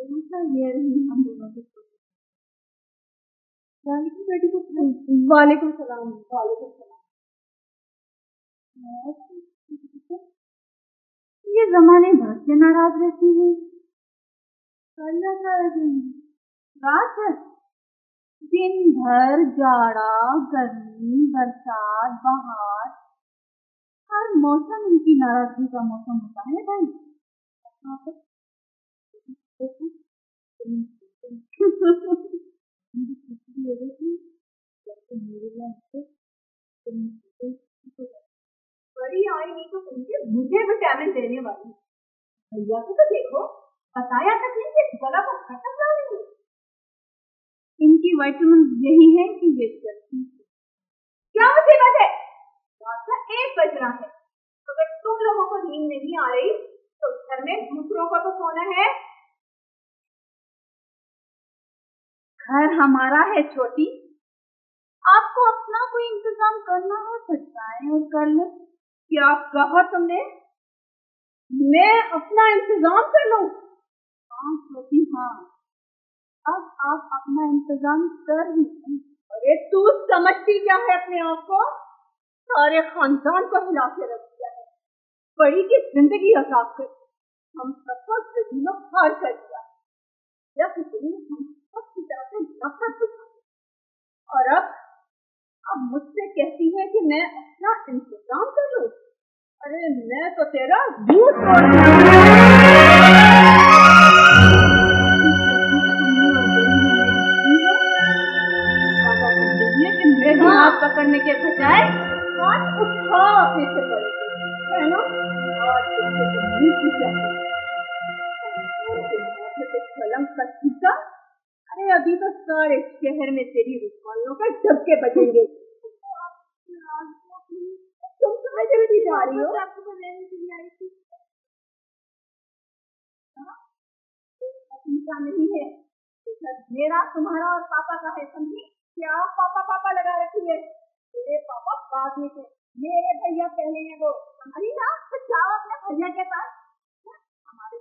ऐसा ये रही हम दोनों की बेटी को। वालेकुम सलाम। वालेकुम सलाम। ये जमाने भर से नाराज रहती है। रात है, दिन भर जाड़ा गर्मी बरसात बहार, हर मौसम इनकी नाराजगी का मौसम होता है भाई। बड़ी आई नहीं तो तुमसे मुझे विटामिन देने वाली भैया को तो देखो, बताया तक नहीं कि गला को खत्म कर रही। इनकी विटामिन यही है कि ये चलती क्या मुसीबत है। रात का 1 बज रहा है, अगर तुम लोगों को नींद नहीं आ रही तो घर में दूसरों को तो सोना है। घर हमारा है छोटी, आपको अपना कोई इंतजाम करना हो सकता है और कर ले। क्या कहा तुमने? मैं अपना इंतजाम कर लूं? हाँ छोटी हाँ, अब आप अपना इंतजाम कर ही। अरे तू समझती क्या है अपने आप को? सारे खानदान को हिला के रख दिया है, बड़ी की जिंदगी आजाद कर, हम सबको जमीनों हार कर दिया। या किसी ने हम सबकी तरफ से नफरत दिखाई और अब मुझसे कहती है कि मैं अपना इंतजाम कर लूं। अरे मैं तो तेरा दूध मेरे हाथ पकड़ने के बजाय हाथ उठा अपने से पड़े है ना। कलंक का टीका। अरे अभी तो सारे शहर में तेरी रुपयों का झपके बजेंगे। तुम कहाँ जल्दी जा रही हो? आपको बनाने के लिए आई थी। नहीं है मेरा तुम्हारा और पापा का है, समझी? क्या पापा पापा लगा रखी है? मेरे पापा बाद में थे, मेरे भैया पहले हैं। वो समझी ना, तो जाओ अपने भैया के पास। हमारे